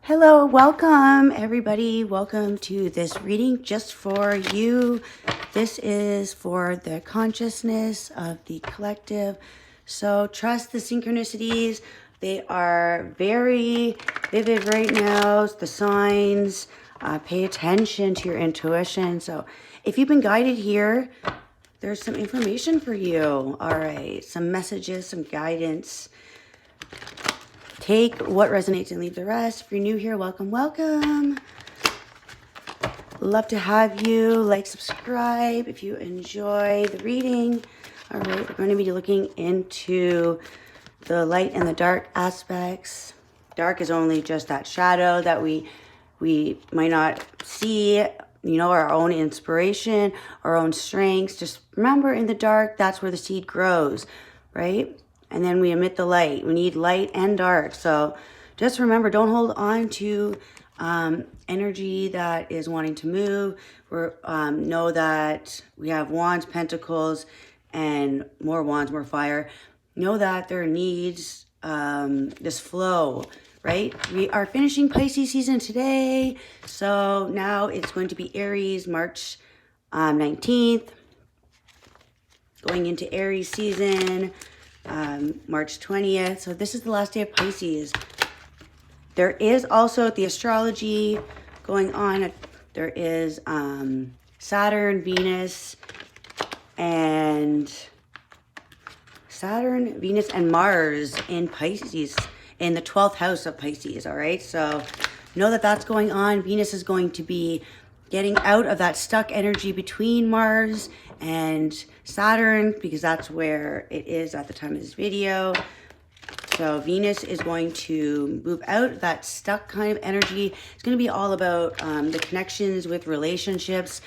Hello, welcome everybody. Welcome to this reading just for you. This is for the consciousness of the collective. So trust the synchronicities. They are very vivid right now. The signs, pay attention to your intuition. So if you've been guided here, there's some information for you. All right, some messages, some guidance. Take what resonates and leave the rest. If you're new here, welcome, welcome. Love to have you. Like, subscribe if you enjoy the reading. All right, we're going to be looking into the light and the dark aspects. Dark is only just that shadow that we might not see, our own inspiration, our own strengths. Just remember, in the dark, that's where the seed grows, right? And then we emit the light. We need light and dark. So just remember, don't hold on to energy that is wanting to move. Know that we have wands, pentacles, and more wands, more fire. Know that there needs this flow, right? We are finishing Pisces season today. So now it's going to be Aries, March 19th. Going into Aries season. March 20th. So this is the last day of Pisces. There is also the astrology going on. There is Saturn, Venus, and Mars in Pisces, in the 12th house of Pisces. All right. So know that that's going on. Venus is going to be getting out of that stuck energy between Mars and Saturn, because that's where it is at the time of this video. So Venus is going to move out that stuck kind of energy. It's going to be all about the connections with relationships,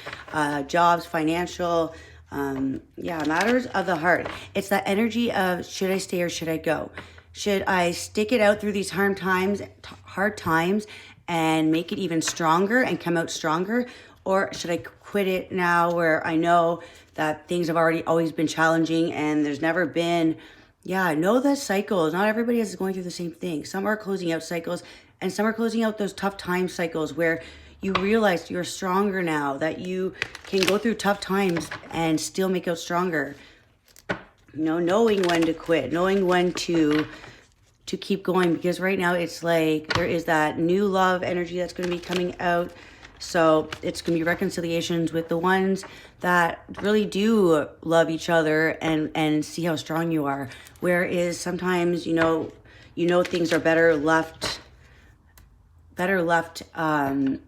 jobs, financial, matters of the heart. It's that energy of, should I stay or should I go? Should I stick it out through these hard times and make it even stronger and come out stronger? Or should I quit it now, where I know that things have always been challenging and there's never been, know the cycles. Not everybody is going through the same thing. Some are closing out cycles, and some are closing out those tough time cycles where you realize you're stronger now, that you can go through tough times and still make out stronger. Knowing when to quit, knowing when to keep going, because right now it's like there is that new love energy that's going to be coming out. So it's going to be reconciliations with the ones that really do love each other and see how strong you are. Whereas sometimes, things are better left in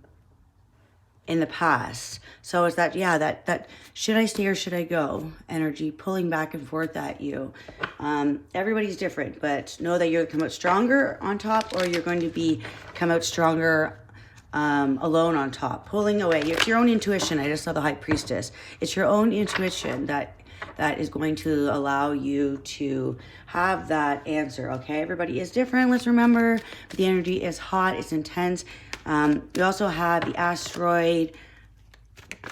the past. So it's that, that should I stay or should I go energy pulling back and forth at you. Everybody's different, but know that you're going to come out stronger on top, or you're going to come out stronger alone on top, pulling away. It's your own intuition. I just saw the High Priestess. It's your own intuition that is going to allow you to have that answer. Okay, everybody is different. Let's remember, the energy is hot, it's intense. We also have the asteroid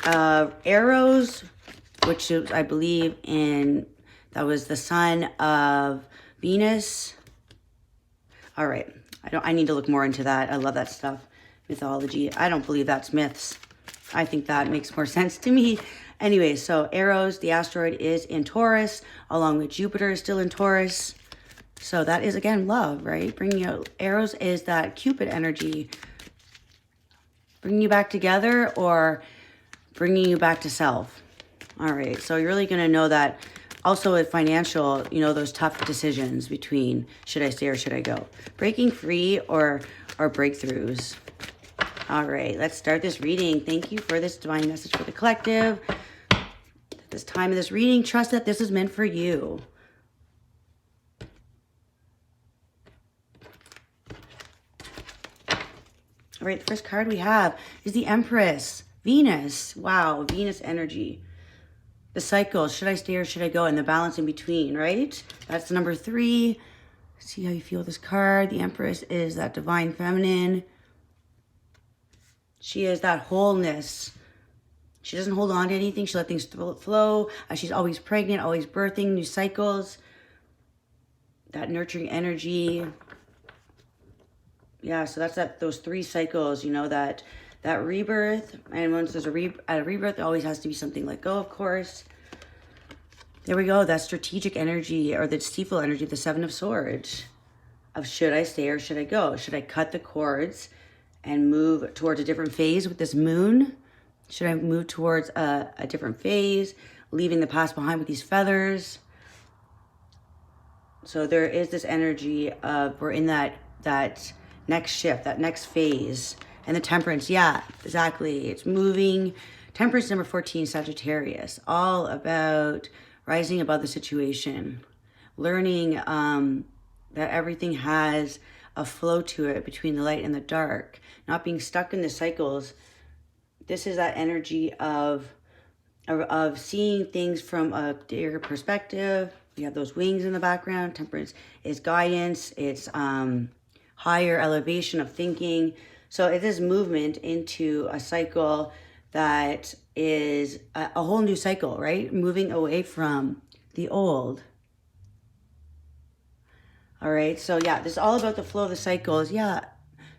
EROS, which is, I believe, that was the son of Venus. All right, I need to look more into that. I love that stuff. Mythology. I don't believe that's myths. I think that makes more sense to me. Anyway, so EROS, the asteroid, is in Taurus, along with Jupiter is still in Taurus. So that is, again, love, right? Bringing out, EROS is that Cupid energy. Bringing you back together or bringing you back to self. All right, so you're really going to know that. Also with financial, those tough decisions between should I stay or should I go? Breaking free or breakthroughs. All right, let's start this reading. Thank you for this divine message for the collective. At this time of this reading, trust that this is meant for you. All right, the first card we have is the Empress, Venus. Wow, Venus energy. The cycle, should I stay or should I go? And the balance in between, right? That's number 3. See how you feel this card. The Empress is that divine feminine. She is that wholeness. She doesn't hold on to anything. She let things flow. She's always pregnant, always birthing, new cycles. That nurturing energy. Yeah, so that's those 3 cycles, you know, that rebirth. And once there's a rebirth, there always has to be something let go, of course. There we go. That strategic energy, or the deceitful energy, the 7 of Swords, of should I stay or should I go? Should I cut the cords and move towards a different phase with this moon? Should I move towards a different phase, leaving the past behind with these feathers? So there is this energy of, we're in that next shift, that next phase. And the Temperance, yeah, exactly. It's moving. Temperance number 14, Sagittarius, all about rising above the situation, learning that everything has a flow to it between the light and the dark, not being stuck in the cycles. This is that energy of seeing things from a bigger perspective. We have those wings in the background. Temperance is guidance. It's higher elevation of thinking. So it is movement into a cycle that is a whole new cycle, right? Moving away from the old. All right, so yeah, this is all about the flow of the cycles. Yeah,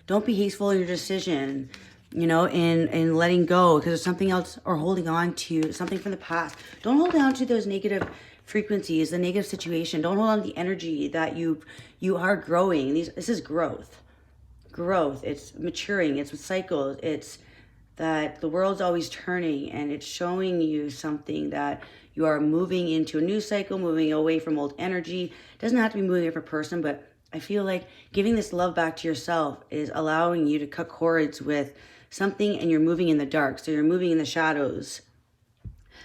don't be hasteful in your decision, you know, in letting go because there's something else, or holding on to something from the past. Don't hold on to those negative frequencies, the negative situation. Don't hold on to the energy that you are growing. This is growth. Growth, it's maturing, it's cycles, it's that the world's always turning, and it's showing you something that you are moving into a new cycle, moving away from old energy. It doesn't have to be moving a different person, but I feel like giving this love back to yourself is allowing you to cut cords with something, and you're moving in the dark. So you're moving in the shadows.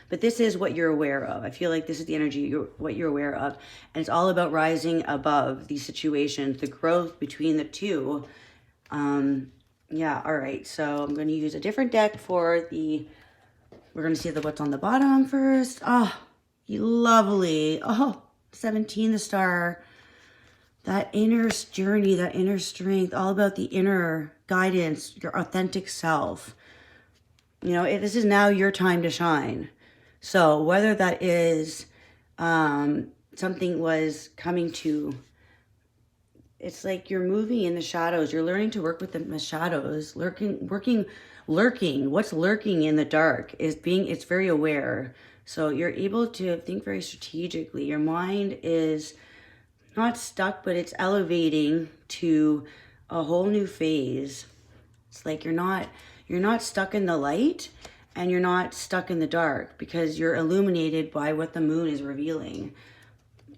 But this is what you're aware of. I feel like this is the energy, what you're aware of. And it's all about rising above these situations, the growth between the two. Yeah, all right. So I'm going to use a different deck for we're going to see what's on the bottom first. Oh, lovely. Oh, 17, the star. That inner journey, that inner strength, all about the inner guidance, your authentic self. You know, this is now your time to shine. So whether that is something was coming to, it's like you're moving in the shadows. You're learning to work with the shadows, lurking. What's lurking in the dark is it's very aware. So you're able to think very strategically. Your mind is not stuck, but it's elevating to a whole new phase. It's like you're not stuck in the light, and you're not stuck in the dark, because you're illuminated by what the moon is revealing.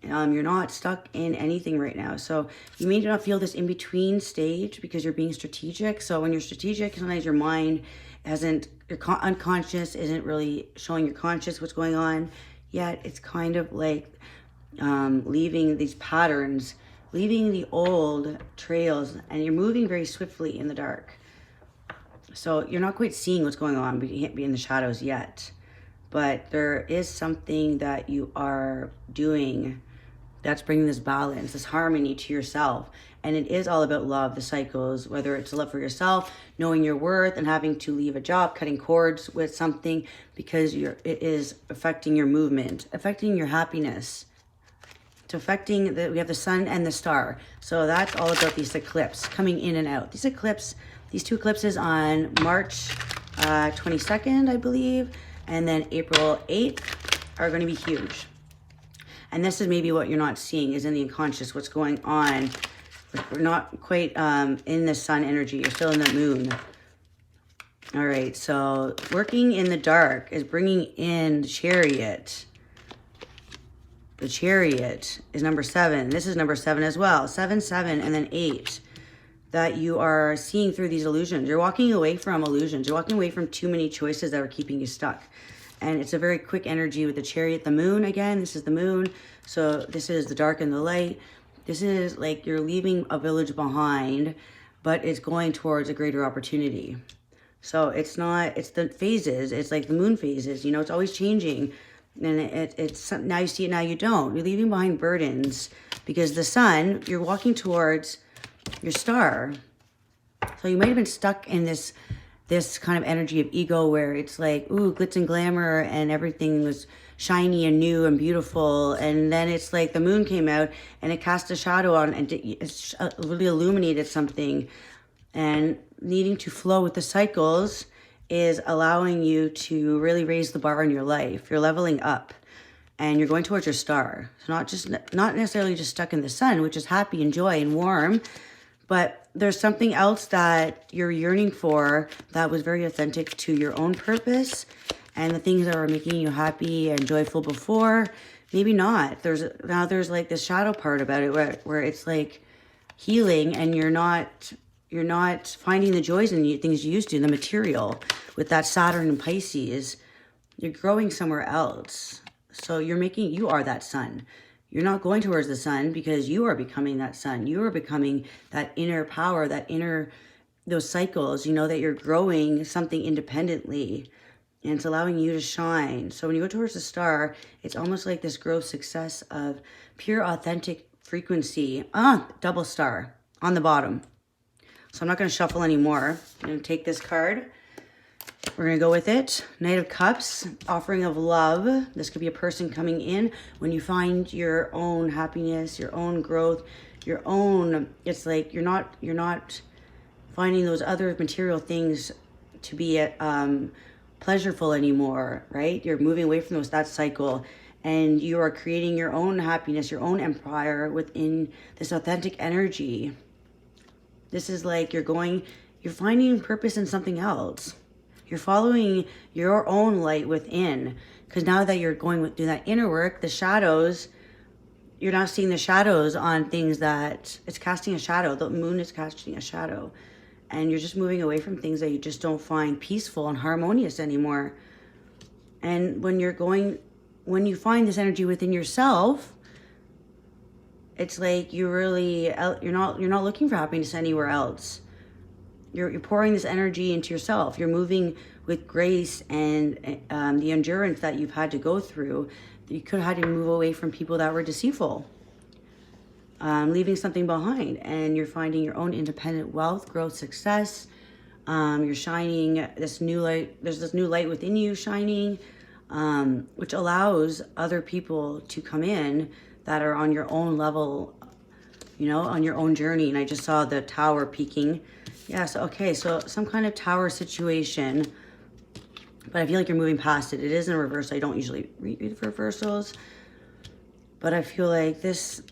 You're not stuck in anything right now. So you may not feel this in-between stage because you're being strategic. So when you're strategic, sometimes your mind your unconscious isn't really showing your conscious what's going on yet. It's kind of like leaving these patterns, leaving the old trails, and you're moving very swiftly in the dark. So you're not quite seeing what's going on, but you can't be in the shadows yet. But there is something that you are doing that's bringing this balance, this harmony to yourself. And it is all about love, the cycles, whether it's love for yourself, knowing your worth, and having to leave a job, cutting cords with something because it is affecting your movement, affecting your happiness. It's affecting we have the sun and the star. So that's all about these eclipses coming in and out. These two eclipses on March 22nd, I believe, and then April 8th are going to be huge. And this is maybe what you're not seeing, is in the unconscious, what's going on. We're not quite in the sun energy. You're still in the moon. All right, so working in the dark is bringing in the Chariot. The Chariot is number 7. This is number 7 as well. 7, 7, and then 8. That you are seeing through these illusions. You're walking away from illusions. You're walking away from too many choices that are keeping you stuck. And it's a very quick energy with the Chariot. The moon, again, this is the moon. So this is the dark and the light. This is like you're leaving a village behind, but it's going towards a greater opportunity. So it's the phases. It's like the moon phases. You know, it's always changing. And it's now you see it, now you don't. You're leaving behind burdens because the sun, you're walking towards your star. So you might have been stuck in this kind of energy of ego where it's like, ooh, glitz and glamour, and everything was shiny and new and beautiful. And then it's like the moon came out and it cast a shadow on, and it really illuminated something And needing to flow with the cycles is allowing you to really raise the bar in your life. You're leveling up and you're going towards your star. So not necessarily just stuck in the sun, which is happy and joy and warm, but there's something else that you're yearning for that was very authentic to your own purpose and the things that were making you happy and joyful before. Maybe not. There's like this shadow part about it where it's like healing, and you're not finding the joys in the things you used to, the material. With that Saturn and Pisces, you're growing somewhere else. So you are that sun. You're not going towards the sun because you are becoming that sun. You are becoming that inner power, those cycles. You know that you're growing something independently, and it's allowing you to shine. So when you go towards the star, it's almost like this growth success of pure authentic frequency. Double star on the bottom. So I'm not going to shuffle anymore. I'm going to take this card. We're going to go with it. Knight of Cups, offering of love. This could be a person coming in when you find your own happiness, your own growth, it's like you're not finding those other material things to be pleasurable anymore, right? You're moving away from that cycle, and you are creating your own happiness, your own empire within this authentic energy. This is like you're finding purpose in something else. You're following your own light within, because now that you're doing that inner work, the shadows, you're not seeing the shadows on things that it's casting a shadow. The moon is casting a shadow, and you're just moving away from things that you just don't find peaceful and harmonious anymore. And when you find this energy within yourself, it's like you're not looking for happiness anywhere else. You're pouring this energy into yourself. You're moving with grace and the endurance that you've had to go through. You could have had to move away from people that were deceitful, leaving something behind, and you're finding your own independent wealth, growth, success. You're shining this new light. There's this new light within you shining, which allows other people to come in that are on your own level, on your own journey. And I just saw the tower peaking. Yes, okay, so some kind of tower situation, but I feel like you're moving past it. It is in reverse. I don't usually read reversals, but I feel like this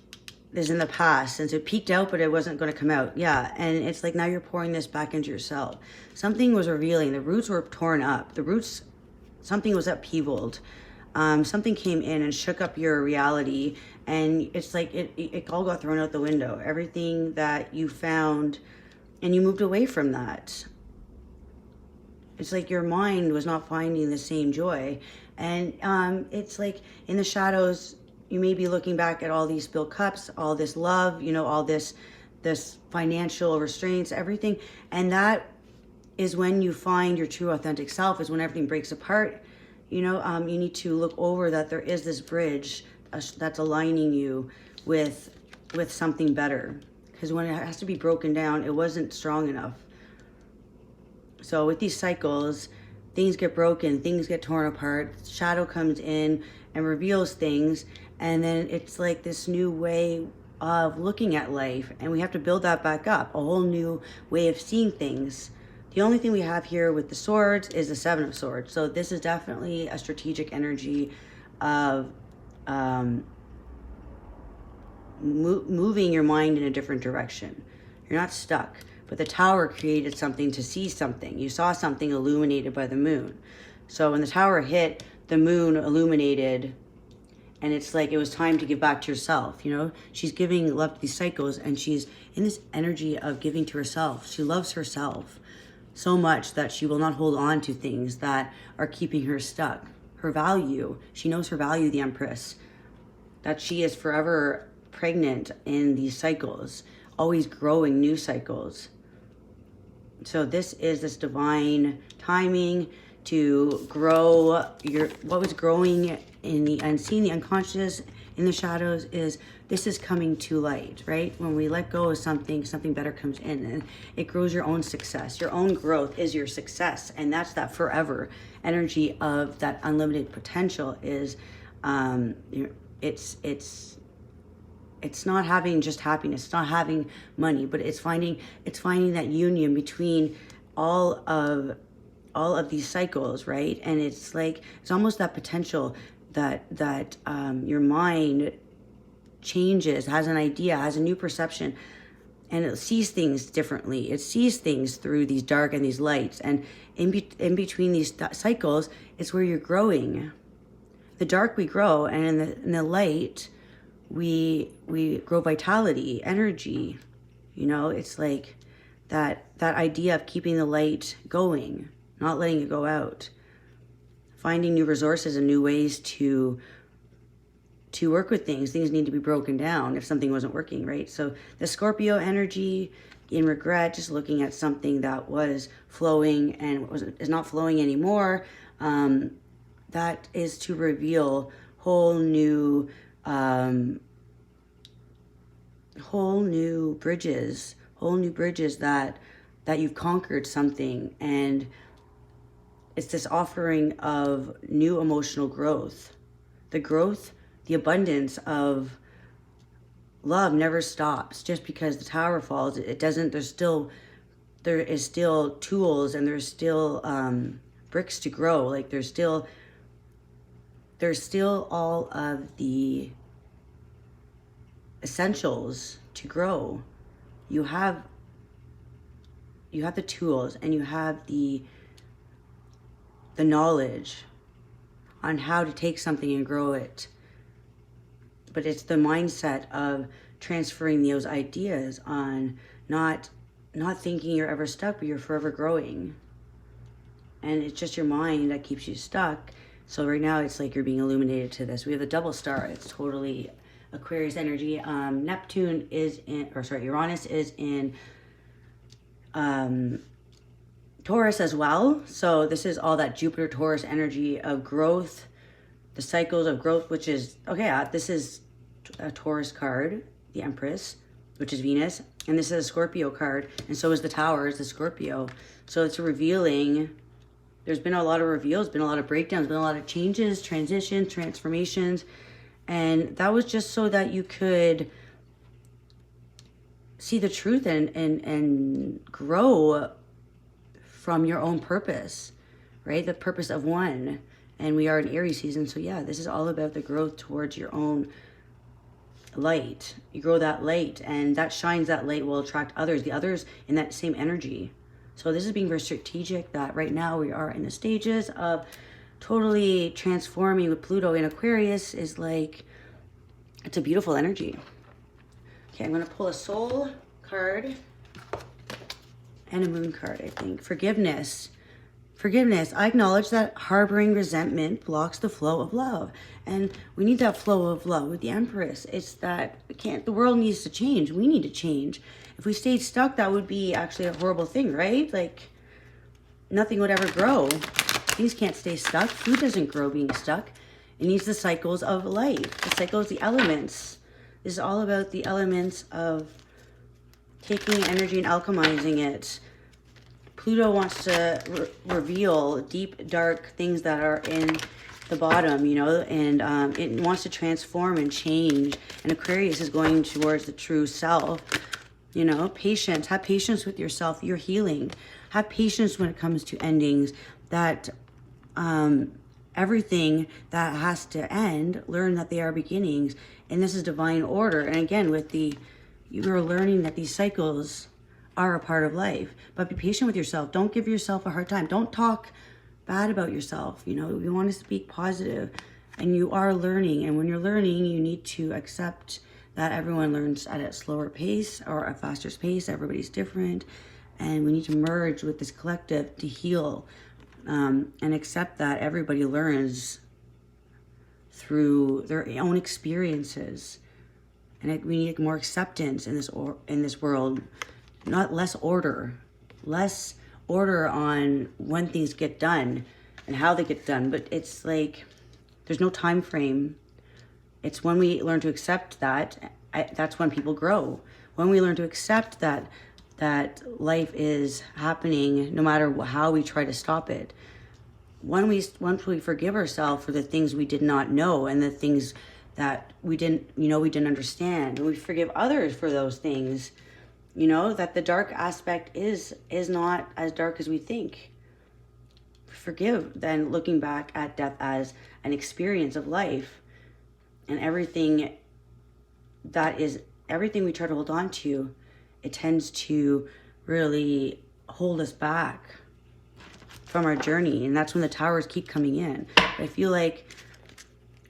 is in the past, since it peaked out, but it wasn't going to come out. Yeah, and it's like now you're pouring this back into yourself. Something was revealing. The roots were torn up. Something was upheavaled. Something came in and shook up your reality, and it's like it all got thrown out the window. Everything that you found, and you moved away from that. It's like your mind was not finding the same joy. And it's like in the shadows, you may be looking back at all these spilled cups, all this love, all this financial restraints, everything. And that is when you find your true authentic self, is when everything breaks apart. You need to look over that there is this bridge that's aligning you with something better. Because when it has to be broken down, it wasn't strong enough. So with these cycles, things get broken, things get torn apart, shadow comes in and reveals things, and then it's like this new way of looking at life, and we have to build that back up, a whole new way of seeing things. The only thing we have here with the swords is the Seven of Swords. So this is definitely a strategic energy of moving your mind in a different direction. You're not stuck. But the tower created something to see something. You saw something illuminated by the moon. So when the tower hit, the moon illuminated, and it's like it was time to give back to yourself. She's giving love to these cycles, and she's in this energy of giving to herself. She loves herself so much that she will not hold on to things that are keeping her stuck. Her value, she knows her value, the Empress, that she is forever pregnant in these cycles, always growing new cycles. So this is this divine timing to grow what was growing in the unseen, the unconscious, in the shadows. This is coming to light, right? When we let go of something better comes in, and it grows your own success. Your own growth is your success, and that's that forever energy of that unlimited potential. Is it's it's not having just happiness, it's not having money, but it's finding that union between all of these cycles, right? And it's like, it's almost that potential that your mind changes, has an idea, has a new perception, and it sees things differently. It sees things through these dark and these lights, and in between these cycles, it's where you're growing. The dark we grow, and in the light we grow vitality, energy. You know, it's like that idea of keeping the light going, not letting it go out, finding new resources and new ways to work with things. Things need to be broken down if something wasn't working, right? So the Scorpio energy, in regret, just looking at something that was flowing and is not flowing anymore, that is to reveal whole new bridges that you've conquered something, and it's this offering of new emotional growth. The abundance of love never stops. Just because the tower falls, it doesn't. There is still tools, and there's still bricks to grow. Like there's still all of the essentials to grow. You have the tools, and you have the knowledge on how to take something and grow it. But it's the mindset of transferring those ideas on, not thinking you're ever stuck, but you're forever growing. And it's just your mind that keeps you stuck. So right now it's like you're being illuminated to this. We have the double star. It's totally Aquarius energy. Uranus is in Taurus as well. So this is all that Jupiter Taurus energy of growth, the cycles of growth, which is, okay, this is a Taurus card, the Empress, which is Venus, and this is a Scorpio card, and so is the Towers, the Scorpio. So it's revealing. There's been a lot of reveals, been a lot of breakdowns, been a lot of changes, transitions, transformations, and that was just so that you could see the truth and grow from your own purpose, right? The purpose of one. And we are in Aries season, so yeah, this is all about the growth towards your own light. You grow that light, and that shines, that light will attract others, the others in that same energy. So this is being very strategic, that right now we are in the stages of totally transforming with Pluto in Aquarius. Is like, it's a beautiful energy. Okay, I'm going to pull a soul card and a moon card, I think. Forgiveness. I acknowledge that harboring resentment blocks the flow of love. And we need that flow of love with the Empress. It's that the world needs to change. We need to change. If we stayed stuck, that would be actually a horrible thing, right? Like, nothing would ever grow. Things can't stay stuck. Food doesn't grow being stuck. It needs the cycles of life, the cycles, the elements. This is all about the elements of taking energy and alchemizing it. Pluto wants to reveal deep, dark things that are in the bottom, you know, and it wants to transform and change. And Aquarius is going towards the true self, you know. Patience. Have patience with yourself. You're healing. Have patience when it comes to endings. That everything that has to end, learn that they are beginnings. And this is divine order. And again, you're learning that these cycles are a part of life, but be patient with yourself. Don't give yourself a hard time. Don't talk bad about yourself. You know, you want to speak positive, and you are learning. And when you're learning, you need to accept that everyone learns at a slower pace or a faster pace. Everybody's different, and we need to merge with this collective to heal, and accept that everybody learns through their own experiences. And we need more acceptance in this world. Not less order on when things get done and how they get done. But it's like, there's no time frame. It's when we learn to accept that, that's when people grow. When we learn to accept that life is happening no matter how we try to stop it. Once we forgive ourselves for the things we did not know, and the things that we didn't, you know, we didn't understand. And we forgive others for those things, you know, that the dark aspect is not as dark as we think. Forgive, then looking back at death as an experience of life, and everything we try to hold on to, it tends to really hold us back from our journey. And that's when the towers keep coming in. I feel like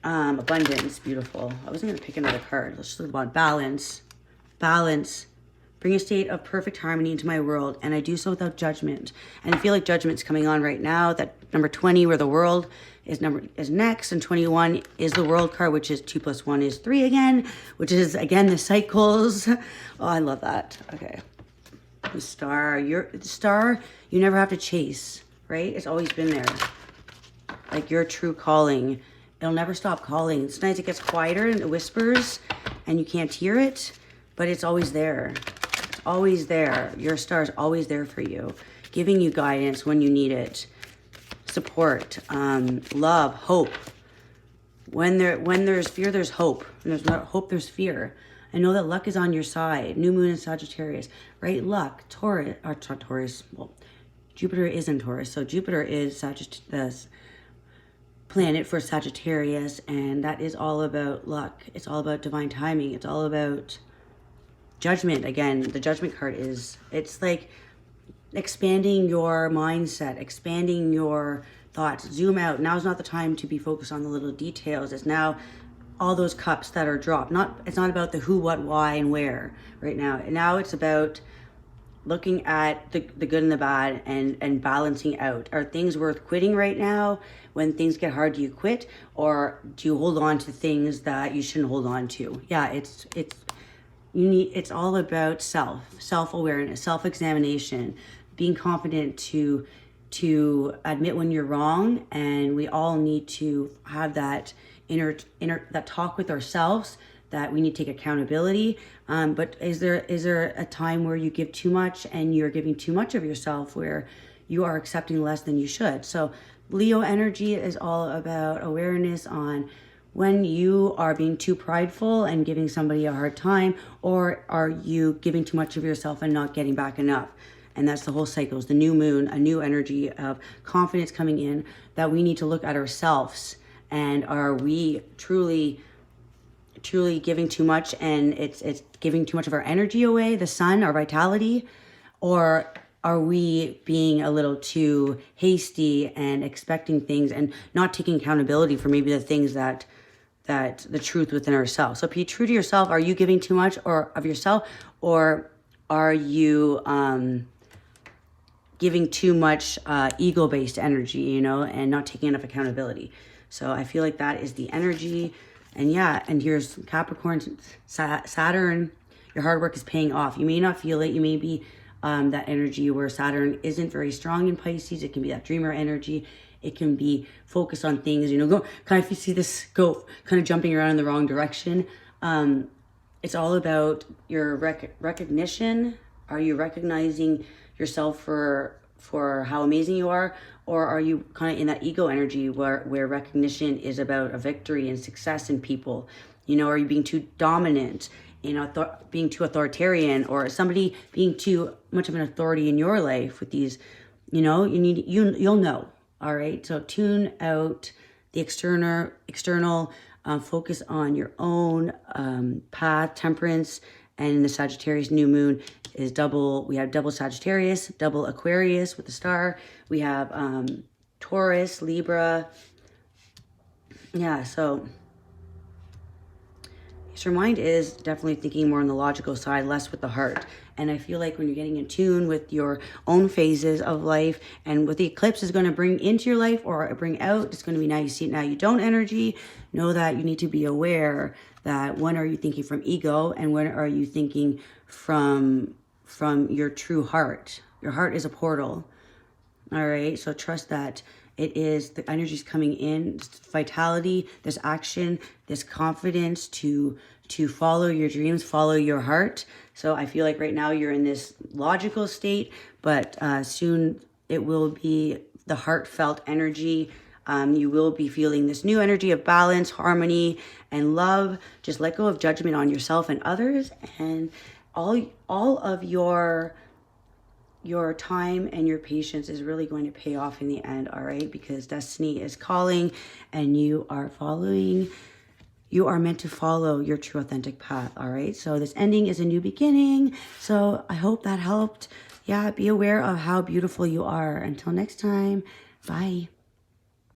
abundance, beautiful. I wasn't going to pick another card. Let's just look about balance. Balance. Bring a state of perfect harmony into my world, and I do so without judgment. And I feel like judgment's coming on right now. That number 20, where the world is next, and 21 is the world card, which is 2 + 1 is 3 again, which is again the cycles. Oh, I love that. Okay, the star. The star. You never have to chase, right? It's always been there. Like your true calling, it'll never stop calling. Sometimes it gets quieter and it whispers, and you can't hear it, but it's always there. Always there. Your star is always there for you, giving you guidance when you need it, support, love, hope. When there's fear, there's hope. When there's not hope, there's fear. I know that luck is on your side. New moon in Sagittarius, right? Luck, Taurus, or not Taurus. Well, Jupiter is in Taurus, so Jupiter is the planet for Sagittarius, and that is all about luck. It's all about divine timing. It's all about judgment. Again, the judgment card it's like expanding your mindset, expanding your thoughts. Zoom out. Now's not the time to be focused on the little details. It's now all those cups that are dropped. It's not about the who, what, why, and where right now. Now it's about looking at the good and the bad and balancing out. Are things worth quitting right now? When things get hard, do you quit, or do you hold on to things that you shouldn't hold on to? Yeah, it's all about self-awareness, self-examination, being confident to admit when you're wrong. And we all need to have that inner that talk with ourselves, that we need to take accountability. But is there a time where you give too much and you're giving too much of yourself, where you are accepting less than you should? So Leo energy is all about awareness on when you are being too prideful and giving somebody a hard time, or are you giving too much of yourself and not getting back enough? And that's the whole cycle. It's the new moon, a new energy of confidence coming in, that we need to look at ourselves. And are we truly giving too much, and it's giving too much of our energy away, the sun, our vitality? Or are we being a little too hasty and expecting things and not taking accountability for maybe the things that the truth within ourselves? So be true to yourself. Are you giving too much of yourself, or are you giving too much ego-based energy, you know, and not taking enough accountability? So I feel like that is the energy. And yeah, and here's Capricorn, Saturn. Your hard work is paying off. You may not feel it. You may be that energy where Saturn isn't very strong in Pisces. It can be that dreamer energy. It can be focused on things, you know, go kind of, if you see this go kind of jumping around in the wrong direction. It's all about your recognition. Are you recognizing yourself for how amazing you are? Or are you kind of in that ego energy where recognition is about a victory and success in people? You know, are you being too dominant, you know, being too authoritarian, or somebody being too much of an authority in your life with these, you know, you'll know. All right. So tune out the external, focus on your own path, temperance. And the Sagittarius new moon is double. We have double Sagittarius, double Aquarius with the star. We have Taurus, Libra. Yeah, so your mind is definitely thinking more on the logical side, less with the heart. And I feel like when you're getting in tune with your own phases of life, and what the eclipse is going to bring into your life or bring out, it's going to be now you see it, now you don't energy. Know that you need to be aware that when are you thinking from ego, and when are you thinking from your true heart. Your heart is a portal. All right, so trust that it is, the energy is coming in, this vitality, this action, this confidence to follow your dreams, follow your heart. So I feel like right now you're in this logical state, but soon it will be the heartfelt energy You will be feeling this new energy of balance, harmony, and love. Just let go of judgment on yourself and others, and all of your time and your patience is really going to pay off in the end, all right? Because destiny is calling, and you are meant to follow your true authentic path, all right? So this ending is a new beginning. So I hope that helped. Yeah, be aware of how beautiful you are. Until next time, bye.